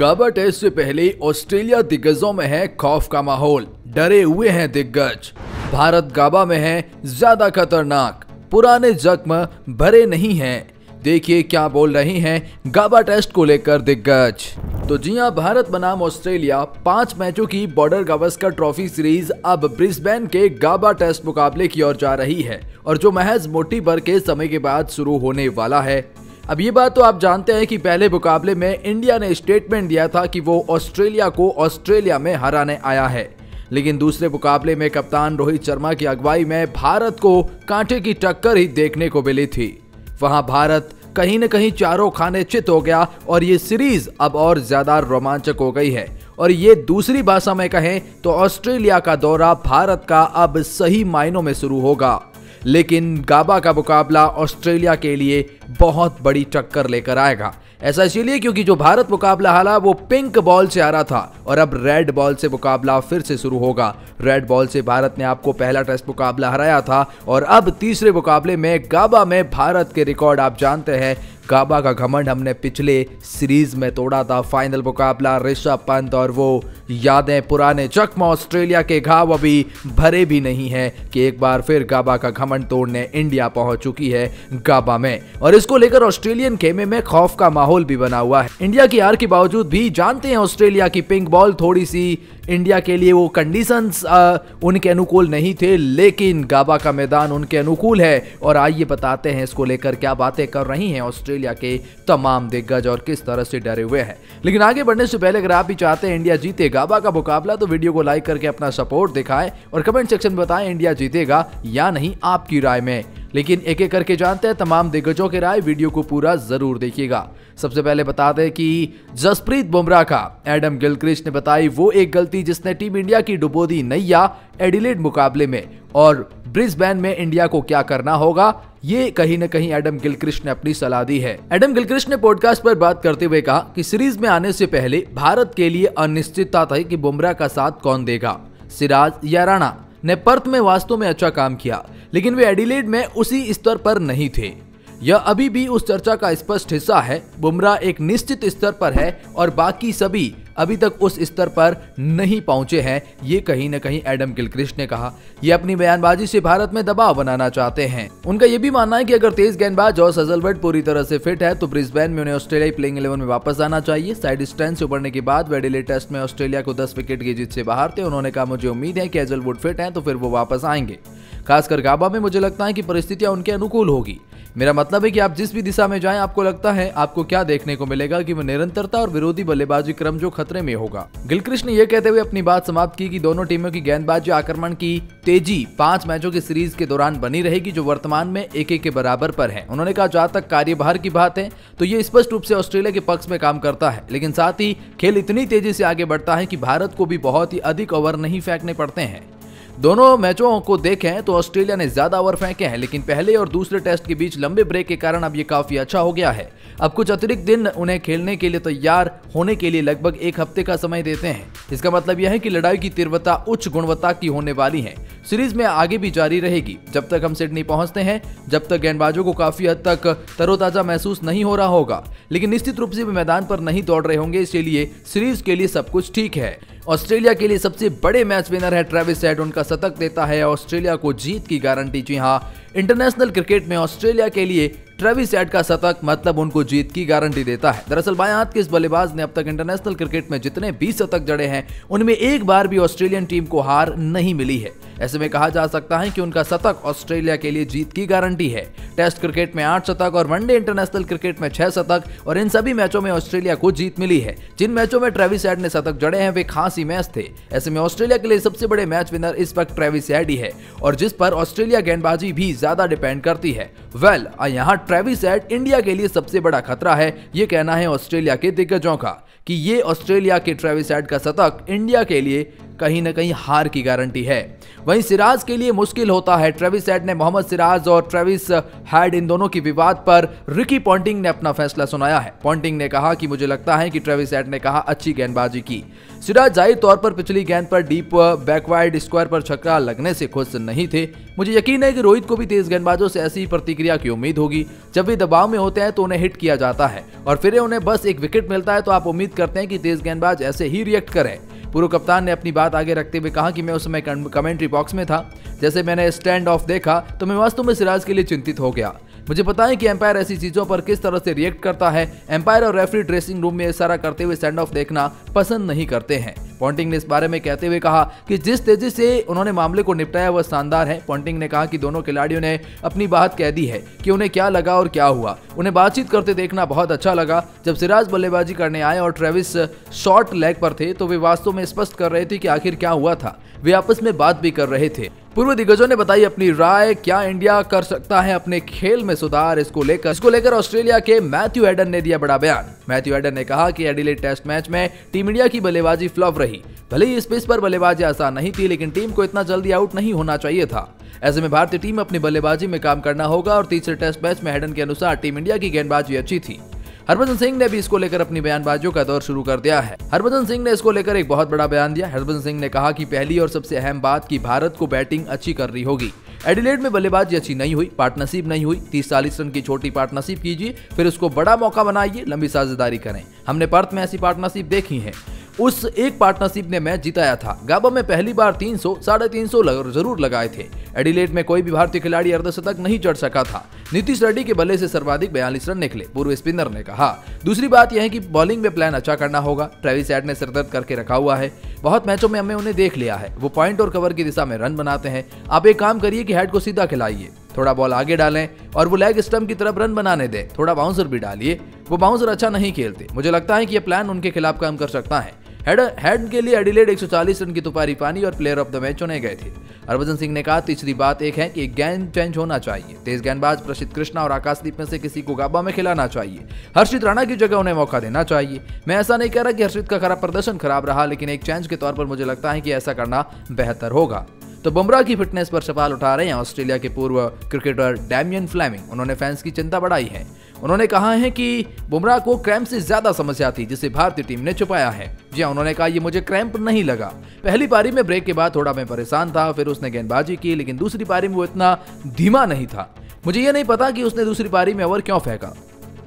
गाबा test से पहले Australia दिग्गजों में है खौफ का माहौल, डरे हुए हैं दिग्गज। भारत गाबा में है ज्यादा खतरनाक, पुराने जख्म भरे नहीं हैं। देखिए क्या बोल रही हैं गाबा टेस्ट को लेकर दिग्गज। तो जी हां, भारत बनाम ऑस्ट्रेलिया 5 मैचों की बॉर्डर गावस्कर ट्रॉफी सीरीज अब ब्रिस्बेन के गाबा टेस्ट मुकाबले की ओर जा रही है और जो महज मोटी भर के समय के बाद शुरू होने वाला है। अब ये बात तो आप जानते हैं कि पहले मुकाबले में इंडिया ने स्टेटमेंट दिया था कि वो ऑस्ट्रेलिया को ऑस्ट्रेलिया में हराने आया है, लेकिन दूसरे मुकाबले में कप्तान रोहित शर्मा की अगुवाई में भारत को कांटे की टक्कर ही देखने को मिली थी। वहां भारत कहीं न कहीं चारों खाने चित हो गया और ये सीरीज अब और ज्यादा रोमांचक हो गई है। और ये दूसरी भाषा में कहें तो ऑस्ट्रेलिया का दौरा भारत का अब सही मायनों में शुरू होगा, लेकिन गाबा का मुकाबला ऑस्ट्रेलिया के लिए बहुत बड़ी टक्कर लेकर आएगा। ऐसा इसलिए क्योंकि जो भारत मुकाबला हारा वो पिंक बॉल से हारा था और अब रेड बॉल से मुकाबला फिर से शुरू होगा। रेड बॉल से भारत ने आपको पहला टेस्ट मुकाबला हराया था और अब तीसरे मुकाबले में गाबा में भारत के रिकॉर्ड आप जानते हैं। गाबा का घमंड हमने पिछले सीरीज में तोड़ा था। फाइनल मुकाबला ऋषभ पंत और वो यादें, पुराने जख्म, ऑस्ट्रेलिया के घाव अभी भरे भी नहीं है कि एक बार फिर गाबा का घमंड तोड़ने इंडिया पहुंच चुकी है गाबा में। और इसको लेकर ऑस्ट्रेलियन खेमे में खौफ का माहौल भी बना हुआ है। इंडिया की हार के बावजूद भी जानते हैं ऑस्ट्रेलिया की पिंक बॉल थोड़ी सी इंडिया के लिए वो कंडीशंस उनके अनुकूल नहीं थे, लेकिन गाबा का मैदान उनके अनुकूल है। और आइए बताते हैं इसको लेकर क्या बातें कर रही हैं ऑस्ट्रेलिया के तमाम दिग्गज और किस तरह से डरे हुए हैं। लेकिन आगे बढ़ने से पहले अगर आप भी चाहते हैं इंडिया जीते गाबा का मुकाबला तो वीडियो को लाइक करके अपना सपोर्ट दिखाएं और कमेंट सेक्शन में बताएं इंडिया जीतेगा या नहीं आपकी राय में। लेकिन एक एक करके जानते हैं तमाम दिग्गजों की राय, वीडियो को पूरा जरूर देखिएगा। सबसे पहले बता दें कि जसप्रीत बुमराह का एडम गिलक्रिस्ट ने बताई वो एक गलती जिसने टीम इंडिया की डुबो दी नैया एडिलेड मुकाबले में, और ब्रिस्बेन में इंडिया को क्या करना होगा ये कहीं न कहीं एडम गिलक्रिस्ट ने अपनी सलाह दी है। एडम गिलक्रिस्ट ने पॉडकास्ट पर बात करते हुए कहा कि सीरीज में आने से पहले भारत के लिए अनिश्चितता थी कि बुमराह का साथ कौन देगा, सिराज या राणा ने पर्थ में वास्तव में अच्छा काम किया, लेकिन वे एडिलेड में उसी स्तर पर नहीं थे। यह अभी भी उस चर्चा का स्पष्ट हिस्सा है। बुमराह एक निश्चित स्तर पर है और बाकी सभी अभी तक उस स्तर पर नहीं पहुंचे हैं, ये कहीं न कहीं एडम गिलक्रिस्ट ने कहा। ये अपनी बयानबाजी से भारत में दबाव बनाना चाहते हैं। उनका यह भी मानना है कि अगर तेज गेंदबाज जॉस हेजलवुड पूरी तरह से फिट है तो ब्रिस्बेन में उन्हें ऑस्ट्रेलियाई प्लेइंग 11 में वापस आना चाहिए। साइड स्टैंड से उबरने के बाद वे एडिलेड टेस्ट में ऑस्ट्रेलिया को 10 विकेट की जीत से बाहर थे। उन्होंने कहा मुझे उम्मीद है कि हेजलवुड फिट है तो फिर वो वापस आएंगे। खासकर गाबा में मुझे लगता है कि परिस्थितियां उनके अनुकूल होगी। मेरा मतलब है कि आप जिस भी दिशा में जाएं आपको लगता है आपको क्या देखने को मिलेगा कि वो निरंतरता और विरोधी बल्लेबाजी क्रम जो खतरे में होगा। गिलक्रिस्ट ने यह कहते हुए अपनी बात समाप्त की कि दोनों टीमों की गेंदबाजी आक्रमण की तेजी 5 मैचों की सीरीज के दौरान बनी रहेगी जो वर्तमान में 1-1 के बराबर पर है। उन्होंने कहा जहां तक कार्यभार की बात है तो ये स्पष्ट रूप से ऑस्ट्रेलिया के पक्ष में काम करता है, लेकिन साथ ही खेल इतनी तेजी से आगे बढ़ता है कि भारत को भी बहुत ही अधिक ओवर नहीं फेंकने पड़ते हैं। दोनों मैचों को देखें तो ऑस्ट्रेलिया ने ज्यादा ओवर फेंके हैं, लेकिन पहले और दूसरे टेस्ट के बीच लंबे ब्रेक के कारण अब ये काफी अच्छा हो गया है। अब कुछ अतिरिक्त दिन उन्हें खेलने के लिए तैयार होने के लिए लगभग 1 हफ्ते का समय देते हैं। इसका मतलब यह है कि लड़ाई की तीव्रता उच्च गुणवत्ता की होने वाली है। सीरीज में आगे भी जारी रहेगी जब तक हम सिडनी पहुंचते हैं, जब तक गेंदबाजों को काफी हद तक तरोताजा महसूस नहीं हो रहा होगा, लेकिन निश्चित रूप से वे मैदान पर नहीं दौड़ रहे होंगे, इसलिए सीरीज के लिए सब कुछ ठीक है। ऑस्ट्रेलिया के लिए सबसे बड़े मैच विनर है ट्रेविस हेड, उनका शतक देता है ऑस्ट्रेलिया को जीत की गारंटी। जी हां, इंटरनेशनल क्रिकेट में ऑस्ट्रेलिया के लिए ट्रेविस हेड का शतक मतलब उनको जीत की गारंटी देता है। दरअसल बाएं हाथ के इस बल्लेबाज ने अब तक इंटरनेशनल क्रिकेट में जितने 20 शतक जड़े हैं उनमें एक बार भी ऑस्ट्रेलियन टीम को हार नहीं मिली है। ऐसे में कहा जा सकता है कि उनका शतक ऑस्ट्रेलिया के लिए जीत की गारंटी है। टेस्ट क्रिकेट में 8 शतक और वनडे इंटरनेशनल क्रिकेट में 6 शतक, और इन सभी मैचों में ऑस्ट्रेलिया को जीत मिली है। जिन मैचों में ट्रेविस हेड ने शतक जड़े हैं वे खासी मैच थे। ऐसे में ऑस्ट्रेलिया के लिए सबसे बड़े मैच विनर इस वक्त ट्रेविस हेड ही है और जिस पर ऑस्ट्रेलिया गेंदबाजी भी ज्यादा डिपेंड करती है। यहाँ ट्रेविस हेड इंडिया के लिए सबसे बड़ा खतरा है, ये कहना है ऑस्ट्रेलिया के दिग्गजों का कि ये ऑस्ट्रेलिया के ट्रेविस हेड का शतक इंडिया के लिए कहीं न कहीं हार की गारंटी है। वहीं सिराज के लिए मुश्किल होता है। ट्रेविस हेड ने मोहम्मद सिराज और ट्रेविस हेड इन दोनों के विवाद पर रिकी पॉन्टिंग ने अपना फैसला सुनाया है। पॉन्टिंग ने कहा कि मुझे लगता है कि ट्रेविस हेड ने कहा अच्छी गेंदबाजी की। सिराज जाहिर तौर पर पिछली गेंद पर डीप बैकवाइड स्क्वायर पर छक्का लगने से खुश नहीं थे। मुझे यकीन है कि रोहित को भी तेज गेंदबाजों से ऐसी प्रतिक्रिया की उम्मीद होगी। जब वे दबाव में होते हैं तो उन्हें हिट किया जाता है और फिर उन्हें बस एक विकेट मिलता है तो आप उम्मीद करते हैं कि तेज गेंदबाज ऐसे ही रिएक्ट करें। पूर्व कप्तान ने अपनी बात आगे रखते हुए कहा कि मैं उस समय कमेंट्री बॉक्स में था, जैसे मैंने स्टैंड ऑफ देखा तो मैं वास्तव में सिराज के लिए चिंतित हो गया। मुझे पता है कि एम्पायर ऐसी चीजों पर किस तरह से रिएक्ट करता है। एम्पायर और रेफरी ड्रेसिंग रूम में इशारा करते हुए स्टैंड ऑफ देखना पसंद नहीं करते हैं। पॉन्टिंग ने इस बारे में कहते हुए कहा कि जिस तेजी से उन्होंने मामले को निपटाया वह शानदार है। पॉन्टिंग ने कहा कि दोनों खिलाड़ियों ने अपनी बात कह दी है कि उन्हें क्या लगा और क्या हुआ। उन्हें बातचीत करते देखना बहुत अच्छा लगा। जब सिराज बल्लेबाजी करने आए और ट्रेविस शॉर्ट लेग पर थे तो वे वास्तव में स्पष्ट कर रहे थे कि आखिर क्या हुआ था। वे आपस में बात भी कर रहे थे। पूर्व दिग्गजों ने बताई अपनी राय। क्या इंडिया कर सकता है अपने खेल में सुधार, इसको लेकर ऑस्ट्रेलिया के मैथ्यू हेडन ने दिया बड़ा बयान। मैथ्यू हेडन ने कहा कि एडिलेड टेस्ट मैच में टीम इंडिया की बल्लेबाजी फ्लॉप रही। भले ही इस पिच पर बल्लेबाजी आसान नहीं थी, लेकिन टीम को इतना जल्दी आउट नहीं होना चाहिए था। ऐसे में भारतीय टीम अपनी बल्लेबाजी में काम करना होगा। और तीसरे टेस्ट मैच में हेडन के अनुसार टीम इंडिया की गेंदबाजी अच्छी थी। हरभजन सिंह ने भी इसको लेकर अपनी बयानबाजियों का दौर शुरू कर दिया है। हरभजन सिंह ने इसको लेकर एक बहुत बड़ा बयान दिया। हरभजन सिंह ने कहा कि पहली और सबसे अहम बात कि भारत को बैटिंग अच्छी करनी होगी। एडिलेड में बल्लेबाजी अच्छी नहीं हुई, पार्टनरशिप नहीं हुई। 30-40 रन की छोटी पार्टनरशिप कीजिए, फिर उसको बड़ा मौका बनाइए, लंबी साझेदारी करें। हमने पर्थ में ऐसी पार्टनरशिप देखी है। उस एक पार्टनरशिप ने मैच जिताया था। गाबा में पहली बार 300, 350 जरूर लगाए थे। एडिलेड में कोई भी भारतीय खिलाड़ी अर्धशतक नहीं चढ़ सका था। नीतीश रेड्डी के बल्ले से सर्वाधिक 42 रन निकले, पूर्व स्पिनर ने कहा। दूसरी बात यह है कि बॉलिंग में प्लान अच्छा करना होगा। ट्रेविस हेड ने सिरदर्द करके रखा हुआ है। बहुत मैचों में हमें उन्हें देख लिया है, वो पॉइंट और कवर की दिशा में रन बनाते हैं। आप एक काम करिए कि हेड को सीधा खिलाइए, थोड़ा बॉल आगे डालें और वो लेग स्टंप की तरफ रन बनाने दें। थोड़ा बाउंसर भी डालिए, वो बाउंसर अच्छा नहीं खेलते। मुझे लगता है कि यह प्लान उनके खिलाफ काम कर सकता है। हेड के लिए एडिलेड 140 रन की तुपारी पानी और प्लेयर ऑफ द मैच चुने गए थे। हरभजन सिंह ने कहा तीसरी बात एक है कि गेंद चेंज होना चाहिए। तेज गेंदबाज प्रसिद्ध कृष्णा और आकाशदीप में से किसी को गाबा में खिलाना चाहिए। हर्षित राणा की जगह उन्हें मौका देना चाहिए। मैं ऐसा नहीं कह रहा कि हर्षित का खराब प्रदर्शन खराब रहा, लेकिन एक चेंज के तौर पर मुझे लगता है कि ऐसा करना बेहतर होगा। तो बुमराह की फिटनेस पर सवाल उठा रहे हैं ऑस्ट्रेलिया के पूर्व क्रिकेटर डैमियन फ्लेमिंग। उन्होंने फैंस की चिंता बढ़ाई है। उन्होंने कहा है कि बुमराह को क्रैम्प से ज्यादा समस्या थी, जिसे भारतीय टीम ने छुपाया है। जी हां, उन्होंने कहा ये मुझे क्रैम्प नहीं लगा। पहली पारी में ब्रेक के बाद थोड़ा मैं परेशान था, फिर उसने गेंदबाजी की, लेकिन दूसरी पारी में वो इतना धीमा नहीं था। मुझे ये नहीं पता कि उसने दूसरी पारी में ओवर क्यों फेंका।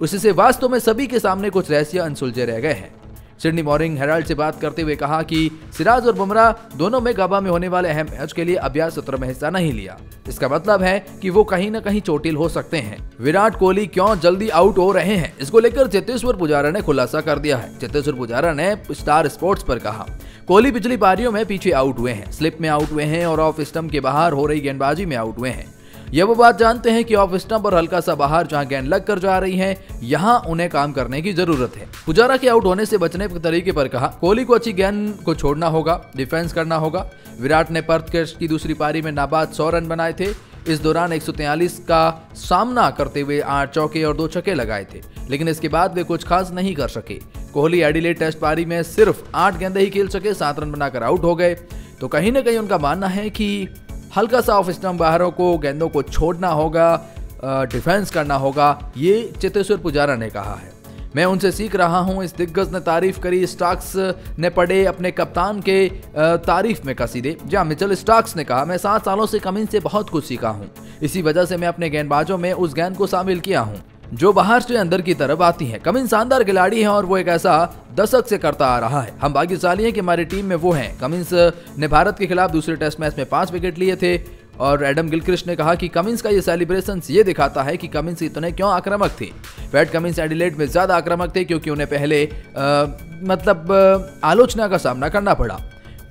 उससे वास्तव में सभी के सामने कुछ रहस्य अनसुलझे रह गए हैं। सिडनी मॉर्निंग हेराल्ड से बात करते हुए कहा कि सिराज और बुमराह दोनों में गाबा में होने वाले अहम मैच के लिए अभ्यास सत्र में हिस्सा नहीं लिया। इसका मतलब है कि वो कहीं न कहीं चोटिल हो सकते हैं। विराट कोहली क्यों जल्दी आउट हो रहे हैं, इसको लेकर चेतेश्वर पुजारा ने खुलासा कर दिया है। चेतेश्वर पुजारा ने स्टार स्पोर्ट्स पर कहा कोहली पिछली पारियों में पीछे आउट हुए हैं, स्लिप में आउट हुए हैं और ऑफ स्टंप के बाहर हो रही गेंदबाजी में आउट हुए हैं। यह वो बात जानते हैं कि ऑफ स्टंप और हल्का सा बाहर जहां गेंद लग कर जा रही है, यहां उन्हें काम करने की जरूरत है। पुजारा के आउट होने से बचने के तरीके पर कहा कोहली को अच्छी गेंद को छोड़ना होगा, डिफेंस करना होगा। विराट ने पर्थ टेस्ट की दूसरी पारी में नाबाद 100 रन बनाए थे। इस दौरान 143 का सामना करते हुए 8 चौके और 2 छक्के लगाए थे, लेकिन इसके बाद वे कुछ खास नहीं कर सके। कोहली एडिलेड टेस्ट पारी में सिर्फ 8 गेंदें ही खेल सके, 7 रन बनाकर आउट हो गए। तो कहीं न कहीं उनका मानना है कि हल्का सा ऑफ स्टंप बाहरों को गेंदों को छोड़ना होगा, डिफेंस करना होगा। ये चेतेश्वर पुजारा ने कहा है। मैं उनसे सीख रहा हूं, इस दिग्गज ने तारीफ करी। स्टार्क्स ने पढ़े अपने कप्तान के तारीफ में कसीदे। जहां मिचेल स्टार्क्स ने कहा मैं 7 सालों से कमिंस से बहुत कुछ सीखा हूं। इसी वजह से मैं अपने गेंदबाजों में उस गेंद को शामिल किया हूं जो बाहर से अंदर की तरफ आती है। कमिंस शानदार खिलाड़ी है और वो एक ऐसा दशक से करता आ रहा है। हम भाग्यशाली हैं कि हमारी टीम में वो हैं। कमिंस ने भारत के खिलाफ दूसरे टेस्ट मैच में 5 विकेट लिए थे। और एडम गिलक्रिस्ट ने कहा कि कमिंस का ये सेलिब्रेशन ये दिखाता है कि कमिंस इतने क्यों आक्रामक थे। पैट कमिंस एडिलेड में ज्यादा आक्रामक थे क्योंकि उन्हें पहले आलोचना का सामना करना पड़ा।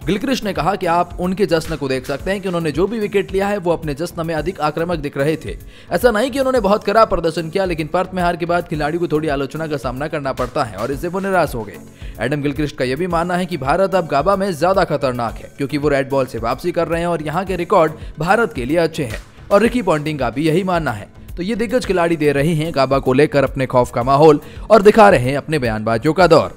गिलक्रिस्ट ने कहा कि आप उनके जश्न को देख सकते हैं कि उन्होंने जो भी विकेट लिया है वो अपने जश्न में अधिक आक्रामक दिख रहे थे। ऐसा नहीं कि उन्होंने बहुत खराब प्रदर्शन किया, लेकिन पर्थ में हार के बाद खिलाड़ी को थोड़ी आलोचना का सामना करना पड़ता है और इससे वो निराश हो गए। एडम गिलक्रिस्ट का यह भी मानना है कि भारत अब गाबा में ज्यादा खतरनाक है क्योंकि वो रेड बॉल से वापसी कर रहे हैं और यहाँ के रिकॉर्ड भारत के लिए अच्छे हैं। और रिकी पॉन्टिंग का भी यही मानना है। तो ये दिग्गज खिलाड़ी दे रहे हैं गाबा को लेकर अपने खौफ का माहौल और दिखा रहे हैं अपने बयानबाजियों का दौर।